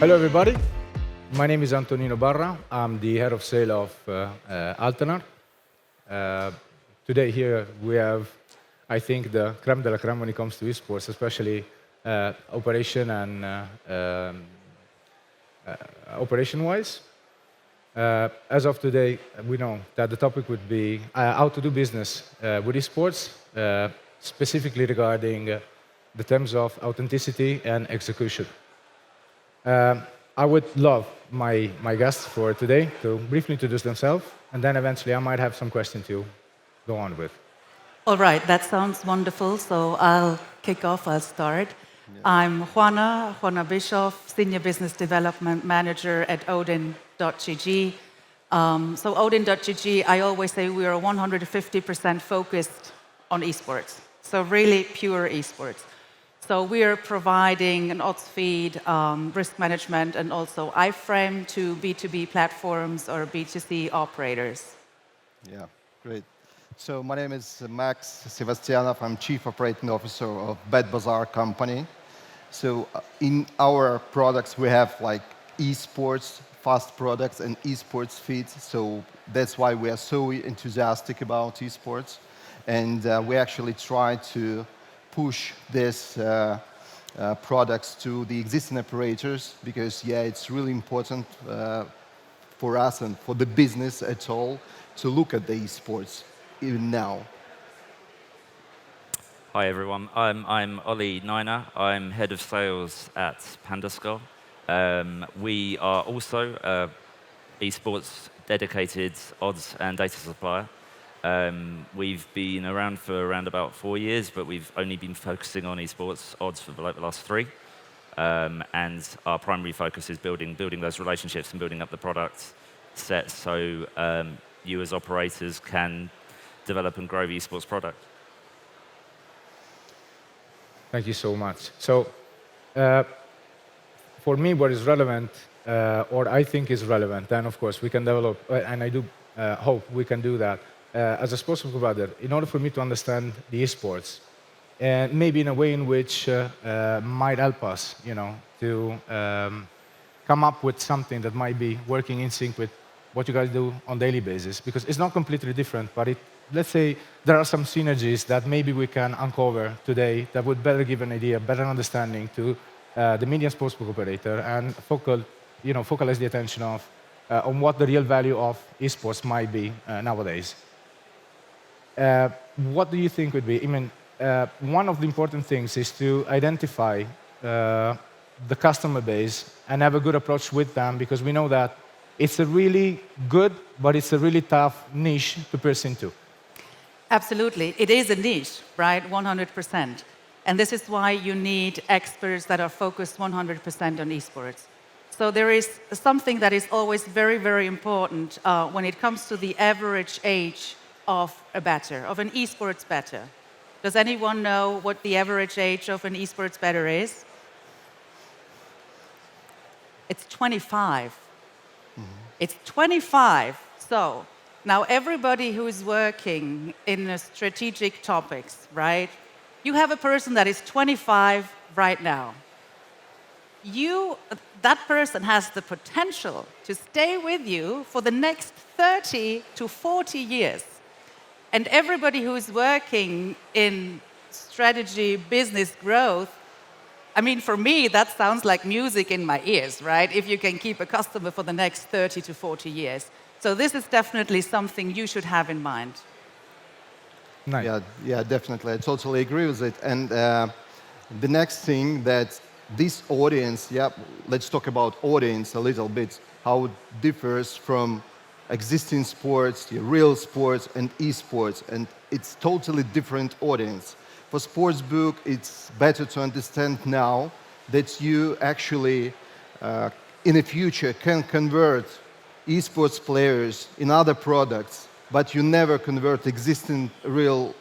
Hello, everybody. My name is Antonino Barra. I'm the head of sale of Altenar. Today here we have, I think, the creme de la creme when it comes to esports, especially operation and operation-wise. As of today, we know that the topic would be how to do business with esports, specifically regarding the terms of authenticity and execution. I would love my guests for today to briefly introduce themselves, and then eventually I might have some questions to go on with. All right, that sounds wonderful. So I'll kick off, I'll start. I'm Juana Bischoff, Senior Business Development Manager at Odin.gg. So Odin.gg, I always say we are 150% focused on esports. So really pure esports. So we are providing an odds feed, risk management, and also iframe to B2B platforms or B2C operators. Yeah, great. So my name is Max Sevostianov. I'm Chief Operating Officer of Betbazar company. So in our products, we have like esports, fast products, and esports feeds. So that's why we are so enthusiastic about esports. And we actually try to push these products to the existing operators because, yeah, it's really important for us and for the business at all to look at the esports even now. Hi everyone, I'm Ollie Niner. I'm head of sales at PandaScore. We are also esports dedicated odds and data supplier. We've been around for around about 4 years, but we've only been focusing on esports odds for like the last 3. And our primary focus is building those relationships and building up the product set so you as operators can develop and grow the esports product. Thank you so much. So for me, what is relevant, or I think is relevant, and of course we can develop, and I do hope we can do that, as a sports provider, in order for me to understand the esports, and maybe in a way in which might help us, to come up with something that might be working in sync with what you guys do on a daily basis, because it's not completely different, but let's say there are some synergies that maybe we can uncover today that would better give an idea, better understanding to the media and sportsbook operator, and focalize the attention on what the real value of esports might be nowadays. What do you think would be? I mean, one of the important things is to identify the customer base and have a good approach with them, because we know that it's a really good, but it's a really tough niche to pierce into. Absolutely. It is a niche, right? 100%. And this is why you need experts that are focused 100% on esports. So there is something that is always very, very important when it comes to the average age of a bettor, of an esports bettor. Does anyone know what the average age of an esports bettor is? It's 25. Mm-hmm. It's 25. So now everybody who is working in strategic topics, right? You have a person that is 25 right now. That person has the potential to stay with you for the next 30 to 40 years. And everybody who is working in strategy, business growth, I mean, for me, that sounds like music in my ears, right? If you can keep a customer for the next 30 to 40 years. So this is definitely something you should have in mind. Nice. Yeah, definitely. I totally agree with it. And the next thing that this audience, let's talk about audience a little bit, how it differs from existing sports, the real sports, and esports. And it's totally different audience. For sportsbook, it's better to understand now that you actually, in the future, can convert esports players in other products, but you never convert existing real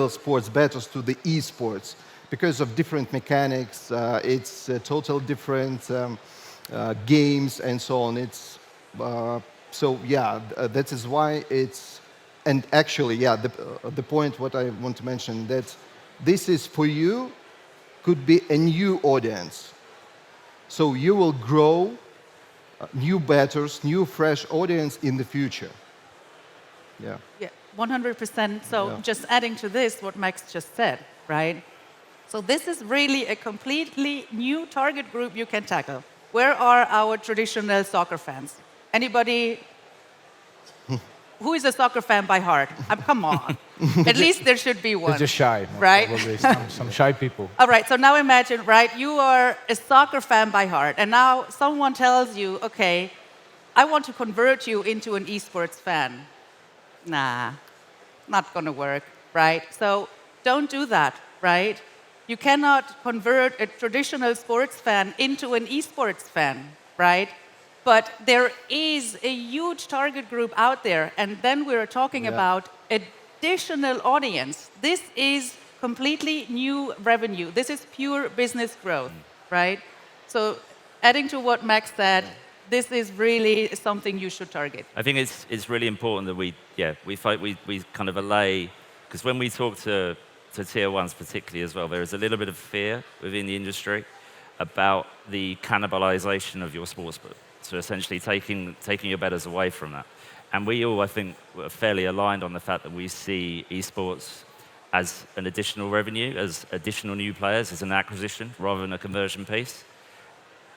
sports bettors to the esports because of different mechanics. It's total different games and so on. That is why it's, and actually, the point what I want to mention, that this is for you, could be a new audience. So you will grow new bettors, new fresh audience in the future. Yeah. Yeah, 100%. So Yeah. just adding to this, what Max just said, right? So this is really a completely new target group you can tackle. Where are our traditional soccer fans? Anybody who is a soccer fan by heart? Come on. At least there should be one. They're just shy, right? probably. Some shy people. All right, so now imagine, right, you are a soccer fan by heart, and now someone tells you, okay, I want to convert you into an esports fan. Nah, not gonna work, right? So don't do that, right? You cannot convert a traditional sports fan into an esports fan, right? But there is a huge target group out there, and then we're talking about additional audience. This is completely new revenue. This is pure business growth, right? So adding to what Max said, this is really something you should target. I think it's really important that we kind of allay, because when we talk to tier ones particularly as well, there is a little bit of fear within the industry about the cannibalization of your sportsbook. So essentially taking your bettors away from that. And we all, I think, are fairly aligned on the fact that we see esports as an additional revenue, as additional new players, as an acquisition rather than a conversion piece.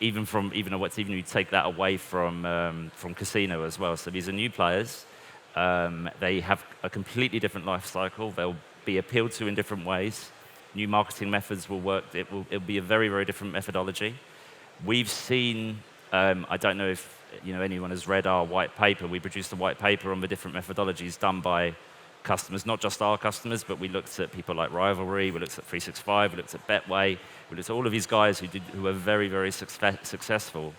Even you take that away from casino as well. So these are new players. They have a completely different life cycle. They'll be appealed to in different ways. New marketing methods will work. It'll be a very, very different methodology. We've seen. I don't know if anyone has read our white paper. We produced a white paper on the different methodologies done by customers, not just our customers, but we looked at people like Rivalry, we looked at 365, we looked at Betway, we looked at all of these guys who were very, very successful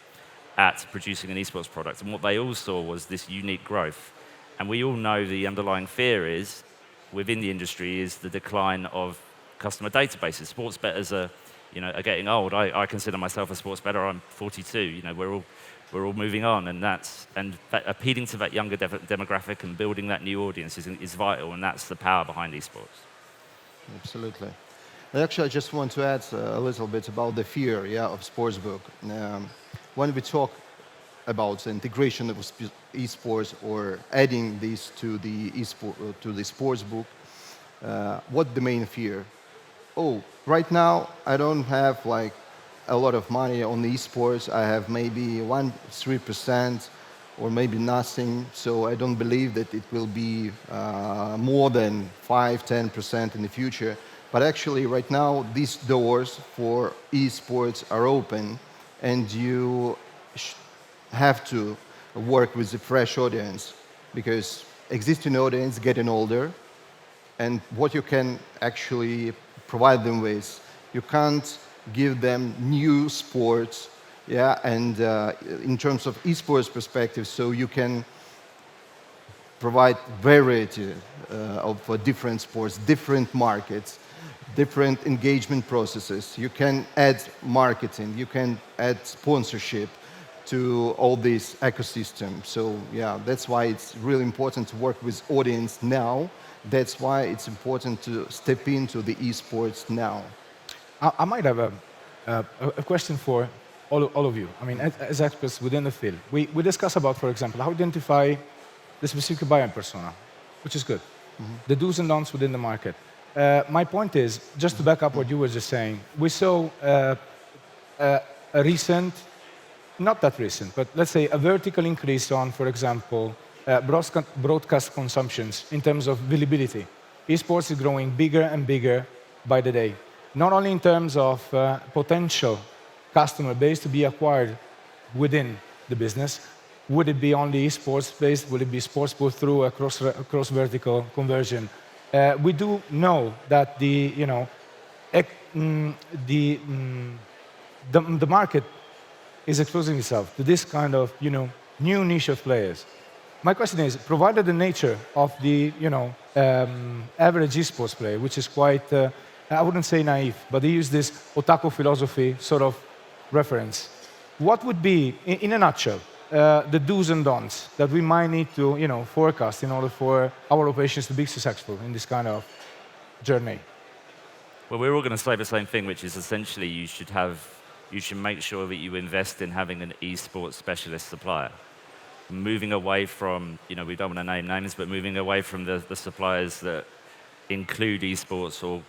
at producing an esports product. And what they all saw was this unique growth. And we all know the underlying fear is, within the industry, is the decline of customer databases. Sports bettors are getting old. I consider myself a sports bettor. I'm 42. We're all moving on, and appealing to that younger demographic and building that new audience is vital, and that's the power behind esports. Absolutely. Actually, I just want to add a little bit about the fear, of sportsbook. When we talk about the integration of esports or adding this to the sportsbook, what the main fear? Oh, right now I don't have like a lot of money on the esports. I have maybe 3% or maybe nothing. So I don't believe that it will be more than 5-10% in the future. But actually, right now, these doors for esports are open, and you have to work with a fresh audience because existing audience getting older, and what you can actually provide them with, you can't give them new sports, and in terms of esports perspective, so you can provide variety of different sports, different markets, different engagement processes. You can add marketing, you can add sponsorship to all this ecosystem. So that's why it's really important to work with audience now. That's why it's important to step into the esports now. I might have a question for all of you. I mean, as experts within the field, we discuss about, for example, how to identify the specific buyer persona, which is good. The do's and don'ts within the market. My point is, just to back up what you were just saying, we saw a recent, not that recent, but let's say a vertical increase on, for example, broadcast consumptions in terms of visibility. Esports is growing bigger and bigger by the day. Not only in terms of potential customer base to be acquired within the business, would it be only esports based, would it be sportsbook through a cross vertical conversion? We do know that the market is exposing itself to this kind of new niche of players. My question is, provided the nature of the average esports player, which is quite, I wouldn't say naive, but they use this otaku philosophy sort of reference. What would be, in a nutshell, the do's and don'ts that we might need to forecast in order for our operations to be successful in this kind of journey? Well, we're all going to say the same thing, which is essentially you should have you should make sure that you invest in having an esports specialist supplier. Moving away from, we don't want to name names, but moving away from the suppliers that include esports or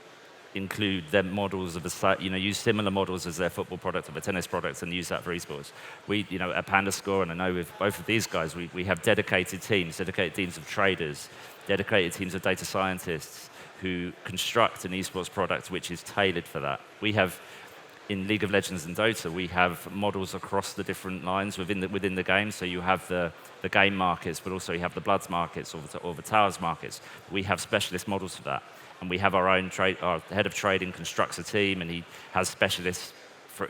include their models of use similar models as their football product or their tennis products and use that for esports. We, at PandaScore, and I know with both of these guys, we have dedicated teams of traders, dedicated teams of data scientists who construct an esports product which is tailored for that. We have, in League of Legends and Dota, we have models across the different lines within the game. So you have the game markets, but also you have the Bloods markets or the Towers markets. We have specialist models for that. And we have our own our head of trading constructs a team, and he has specialists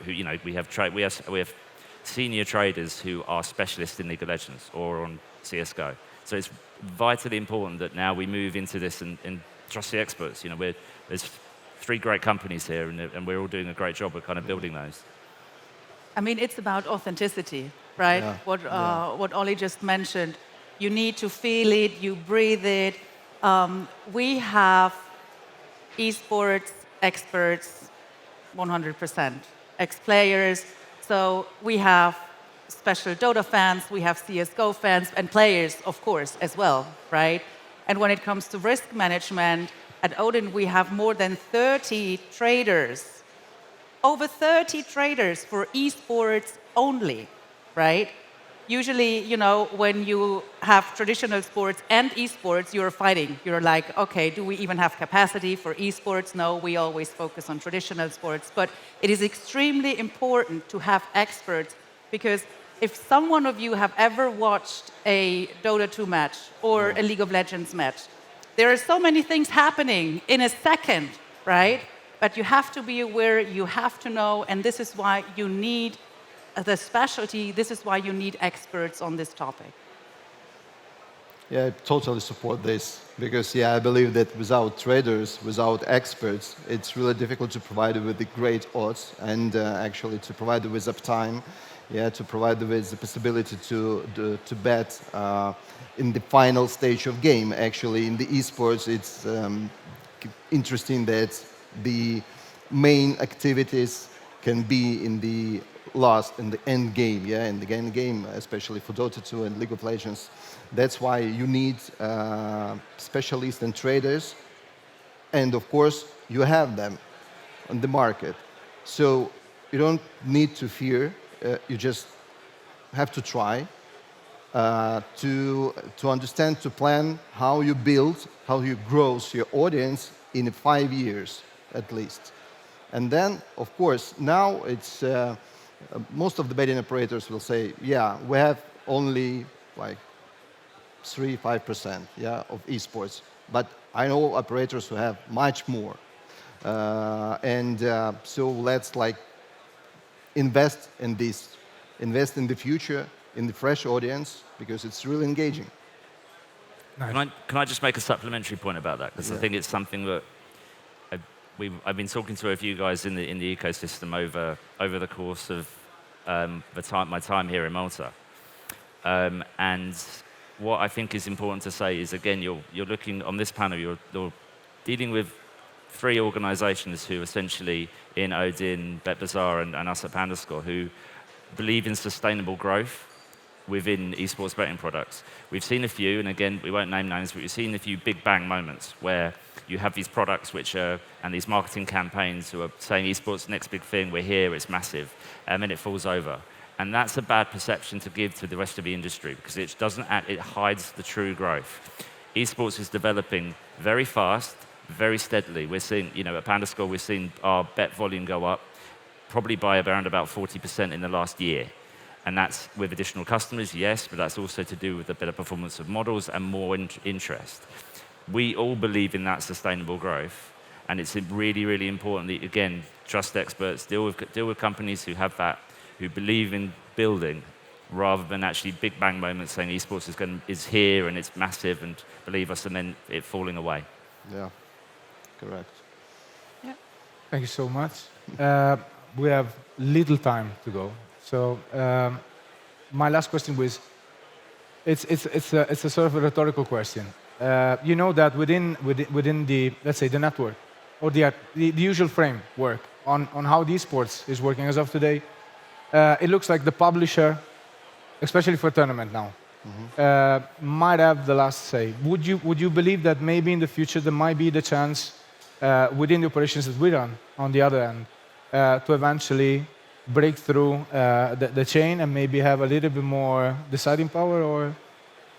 we have senior traders who are specialists in League of Legends or on CS:GO. So it's vitally important that now we move into this and trust the experts. There's 3 great companies here, and we're all doing a great job of kind of building those. I mean, it's about authenticity, right? Yeah. What Ollie just mentioned. You need to feel it, you breathe it. We have esports experts, 100%, ex-players. So we have special Dota fans, we have CSGO fans, and players, of course, as well, right? And when it comes to risk management, at Odin, we have more than 30 traders, over 30 traders for esports only, right? Usually, when you have traditional sports and esports, you're fighting. You're like, okay, do we even have capacity for esports? No, we always focus on traditional sports. But it is extremely important to have experts, because if someone of you have ever watched a Dota 2 match or a League of Legends match, there are so many things happening in a second, right? But you have to be aware, you have to know, and this is why you need the specialty, this is why you need experts on this topic. Yeah, I totally support this because, I believe that without traders, without experts, it's really difficult to provide it with the great odds and actually to provide it with uptime, to provide it with the possibility to bet in the final stage of game. Actually, in the esports, it's interesting that the main activities can be in the end game, in the game, especially for Dota 2 and League of Legends. That's why you need specialists and traders, and of course, you have them on the market. So you don't need to fear, you just have to try to understand, to plan how you build, how you grow your audience in 5 years at least. And then, of course, now it's most of the betting operators will say, we have only like 3-5% of esports. But I know operators who have much more. So let's invest in this, invest in the future, in the fresh audience, because it's really engaging. Nice. Can I just make a supplementary point about that? Because I think it's something that I've been talking to a few guys in the ecosystem over the course of my time here in Malta. And what I think is important to say is, again, you're looking on this panel, you're dealing with 3 organizations who essentially in Odin, Betbazar, and us at PandaScore, who believe in sustainable growth within esports betting products. We've seen a few, and again, we won't name names, but we've seen a few big bang moments where you have these products and these marketing campaigns who are saying esports next big thing, we're here, it's massive, and then it falls over. And that's a bad perception to give to the rest of the industry because it hides the true growth. Esports is developing very fast, very steadily. We're seeing, at PandaScore, we're seeing our bet volume go up probably by around about 40% in the last year. And that's with additional customers, yes, but that's also to do with the better performance of models and more interest. We all believe in that sustainable growth, and it's really, really important that, again, trust experts, deal with companies who have that, who believe in building, rather than actually big bang moments saying esports is here and it's massive and believe us, and then it falling away. Yeah, correct. Yeah. Thank you so much. We have little time to go. So my last question was, it's a sort of a rhetorical question. You know that within the, let's say, the network or the usual framework, on how the esports is working as of today, it looks like the publisher, especially for tournament now, might have the last say. Would you believe that maybe in the future there might be the chance within the operations that we run on the other end to eventually break through the chain and maybe have a little bit more deciding power, or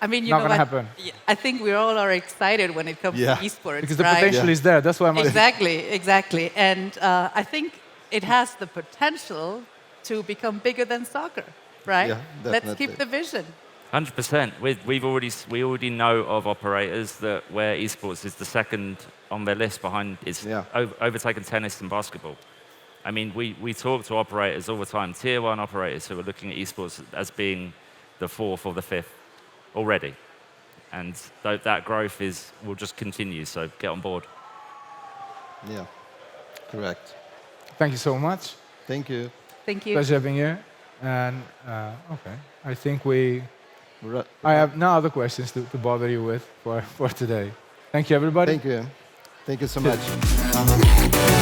I mean, you not know gonna what? happen? I think we all are excited when it comes Yeah. to esports, Because the right? potential is there. That's why I'm asking. Exactly. And I think it has the potential to become bigger than soccer, right? Yeah, Let's keep definitely. the vision. 100%. We already know of operators that where esports is the second on their list behind is Yeah. overtaken tennis and basketball. I mean, we talk to operators all the time, tier one operators who are looking at esports as being the fourth or the fifth already. And that growth will just continue, so get on board. Yeah, correct. Thank you so much. Thank you. Thank you. Pleasure having you. And okay, I think I Right. have no other questions to bother you with for today. Thank you, everybody. Thank you. Thank you so much.